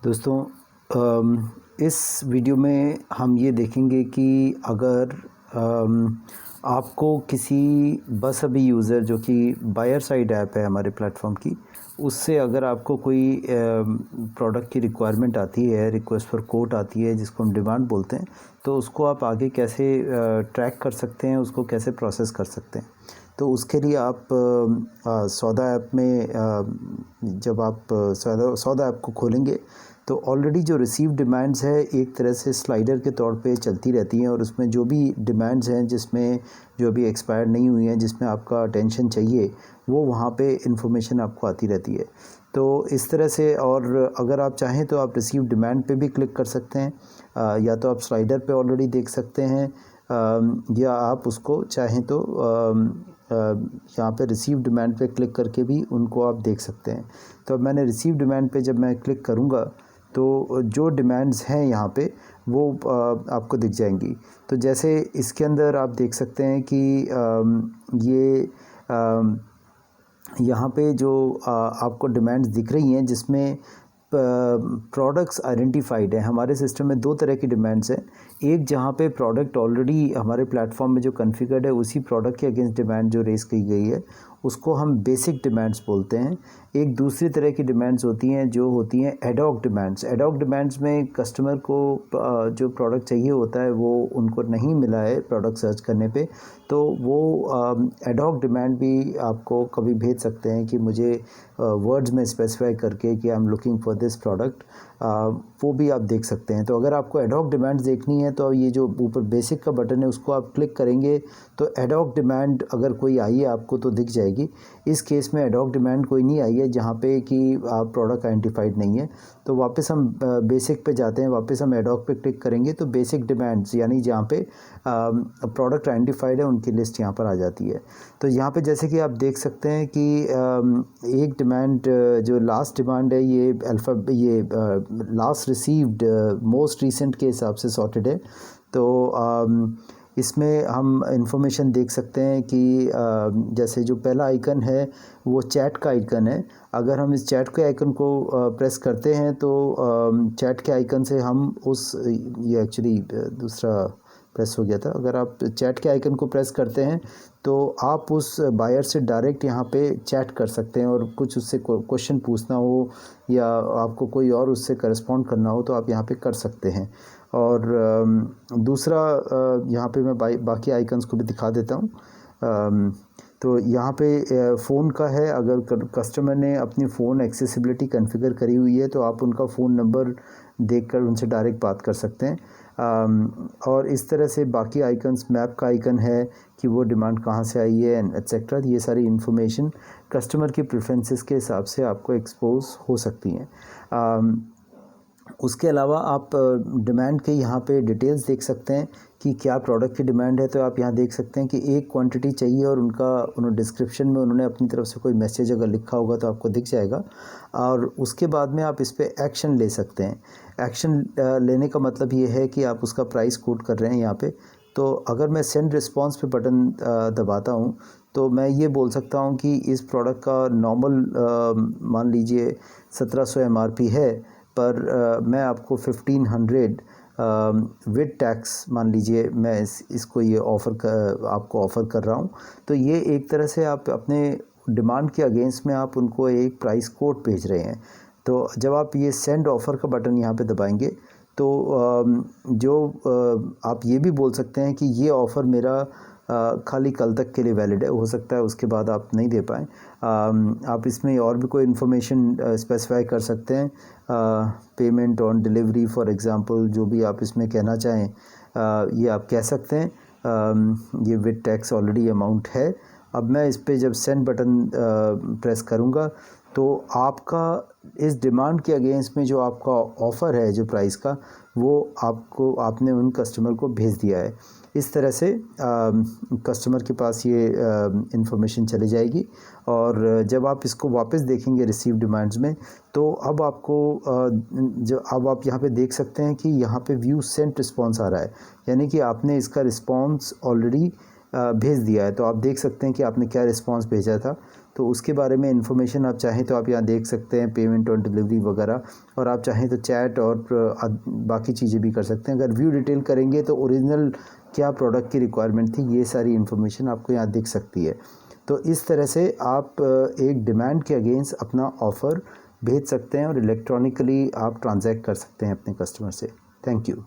दोस्तों, इस वीडियो में हम ये देखेंगे कि अगर आपको किसी बस अभी यूज़र जो कि बायर साइड ऐप है हमारे प्लेटफॉर्म की, उससे अगर आपको कोई प्रोडक्ट की रिक्वायरमेंट आती है, रिक्वेस्ट फॉर कोट आती है जिसको हम डिमांड बोलते हैं, तो उसको आप आगे कैसे ट्रैक कर सकते हैं, उसको कैसे प्रोसेस कर सकते हैं। तो उसके लिए आप सौदा ऐप में जब आप सौदा ऐप को खोलेंगे तो ऑलरेडी जो रिसीव डिमांड्स है एक तरह से स्लाइडर के तौर पे चलती रहती हैं, और उसमें जो भी डिमांड्स हैं जिसमें जो अभी एक्सपायर नहीं हुई हैं, जिसमें आपका अटेंशन चाहिए, वो वहाँ पे इंफॉर्मेशन आपको आती रहती है। तो इस तरह से, और अगर आप चाहें तो आप रिसीव डिमांड पे भी क्लिक कर सकते हैं, या तो आप स्लाइडर पे ऑलरेडी देख सकते हैं, या आप उसको चाहें तो यहाँ पे रिसीव डिमांड पे क्लिक करके भी उनको आप देख सकते हैं। तो अब मैंने रिसीव डिमांड पे जब मैं क्लिक करूँगा तो जो डिमांड्स हैं यहाँ पे वो आपको दिख जाएंगी। तो जैसे इसके अंदर आप देख सकते हैं कि ये यहाँ पे जो आपको डिमांड्स दिख रही हैं जिसमें प्रोडक्ट्स आइडेंटिफाइड है। हमारे सिस्टम में दो तरह की डिमांड्स हैं। एक जहाँ पे प्रोडक्ट ऑलरेडी हमारे प्लेटफॉर्म में जो कॉन्फ़िगर्ड है, उसी प्रोडक्ट के अगेंस्ट डिमांड जो रेज़ की गई है उसको हम बेसिक डिमांड्स बोलते हैं। एक दूसरी तरह की डिमांड्स होती हैं जो होती हैं एडॉक डिमांड्स। एडॉक डिमांड्स में कस्टमर को जो प्रोडक्ट चाहिए होता है वो उनको नहीं मिला है प्रोडक्ट सर्च करने पे, तो वो एडॉक डिमांड भी आपको कभी भेज सकते हैं कि मुझे वर्ड्स में स्पेसिफाई करके कि I am looking for this product, वो भी आप देख सकते हैं। तो अगर आपको एडॉक डिमांड्स देखनी है तो ये जो ऊपर बेसिक का बटन है उसको आप क्लिक करेंगे तो एडॉक डिमांड अगर कोई आई है आपको तो दिख जाएगी। इस केस में एडॉक डिमांड कोई नहीं आई है जहाँ पे कि आप प्रोडक्ट आइडेंटिफाइड नहीं है, तो वापस हम बेसिक पे जाते हैं, वापस हम एडॉक पे क्लिक करेंगे तो बेसिक डिमांड्स यानी जहाँ पे प्रोडक्ट आइडेंटिफाइड है उनकी लिस्ट यहाँ पर आ जाती है। तो यहाँ पे जैसे कि आप देख सकते हैं कि एक डिमांड जो लास्ट डिमांड है ये लास्ट रिसीव्ड मोस्ट रीसेंट के हिसाब से सॉर्टेड है। तो इसमें हम इंफॉर्मेशन देख सकते हैं कि जैसे जो पहला आइकन है वो चैट का आइकन है। अगर हम इस चैट के आइकन को प्रेस करते हैं तो चैट के आइकन से हम ये एक्चुअली दूसरा प्रेस हो गया था। अगर आप चैट के आइकन को प्रेस करते हैं तो आप उस बायर से डायरेक्ट यहाँ पे चैट कर सकते हैं, और कुछ उससे क्वेश्चन पूछना हो या आपको कोई और उससे करस्पॉन्ड करना हो तो आप यहाँ पे कर सकते हैं। और दूसरा यहाँ पे मैं बाकी आइकन्स को भी दिखा देता हूँ। तो यहाँ पे फ़ोन का है। अगर कस्टमर ने अपनी फ़ोन एक्सेसिबिलिटी कॉन्फ़िगर करी हुई है तो आप उनका फ़ोन नंबर देखकर उनसे डायरेक्ट बात कर सकते हैं। और इस तरह से बाकी आइकन्स, मैप का आइकन है कि वो डिमांड कहाँ से आई है एंड एट्सेट्रा, ये सारी इन्फॉर्मेशन कस्टमर की प्रेफरेंसेस के हिसाब से आपको एक्सपोज हो सकती हैं। उसके अलावा आप डिमांड के यहाँ पे डिटेल्स देख सकते हैं कि क्या प्रोडक्ट की डिमांड है। तो आप यहाँ देख सकते हैं कि एक क्वांटिटी चाहिए और उन्होंने डिस्क्रिप्शन में उन्होंने अपनी तरफ से कोई मैसेज अगर लिखा होगा तो आपको दिख जाएगा, और उसके बाद में आप इस पर एक्शन ले सकते हैं। एक्शन लेने का मतलब ये है कि आप उसका प्राइस कोट कर रहे हैं यहाँ पे। तो अगर मैं सेंड रिस्पॉन्स पे बटन दबाता हूँ तो मैं ये बोल सकता हूँ कि इस प्रोडक्ट का नॉर्मल मान लीजिए 1700 MRP है, पर मैं आपको 1500 विद टैक्स मान लीजिए मैं इसको ये आपको ऑफ़र कर रहा हूँ। तो ये एक तरह से आप अपने डिमांड के अगेंस्ट में आप उनको एक प्राइस कोड भेज रहे हैं। तो जब आप ये सेंड ऑफ़र का बटन यहाँ पे दबाएंगे तो आप ये भी बोल सकते हैं कि ये ऑफ़र मेरा खाली कल तक के लिए वैलिड है, हो सकता है उसके बाद आप नहीं दे पाएँ। आप इसमें और भी कोई इन्फॉर्मेशन स्पेसिफाई कर सकते हैं, payment on delivery for example, जो भी आप इसमें कहना चाहें ये आप कह सकते हैं। ये विद टैक्स ऑलरेडी अमाउंट है। अब मैं इस पे जब सेंड बटन प्रेस करूँगा तो आपका इस डिमांड के अगेंस्ट में जो आपका ऑफ़र है जो प्राइस का, वो आपने उन कस्टमर को भेज दिया है। इस तरह से कस्टमर के पास ये इन्फॉर्मेशन चली जाएगी, और जब आप इसको वापस देखेंगे रिसीव डिमांड्स में तो अब आप यहाँ पे देख सकते हैं कि यहाँ पे व्यू सेंट रिस्पॉन्स आ रहा है, यानी कि आपने इसका रिस्पॉन्स ऑलरेडी भेज दिया है। तो आप देख सकते हैं कि आपने क्या रिस्पॉन्स भेजा था। तो उसके बारे में इन्फॉर्मेशन आप चाहें तो आप यहाँ देख सकते हैं, पेमेंट ऑन डिलीवरी वगैरह, और आप चाहें तो चैट और बाकी चीज़ें भी कर सकते हैं। अगर व्यू डिटेल करेंगे तो ओरिजिनल क्या प्रोडक्ट की रिक्वायरमेंट थी, ये सारी इन्फॉर्मेशन आपको यहाँ दिख सकती है। तो इस तरह से आप एक डिमांड के अगेंस्ट अपना ऑफ़र भेज सकते हैं और इलेक्ट्रॉनिकली आप ट्रांजैक्ट कर सकते हैं अपने कस्टमर से। Thank you.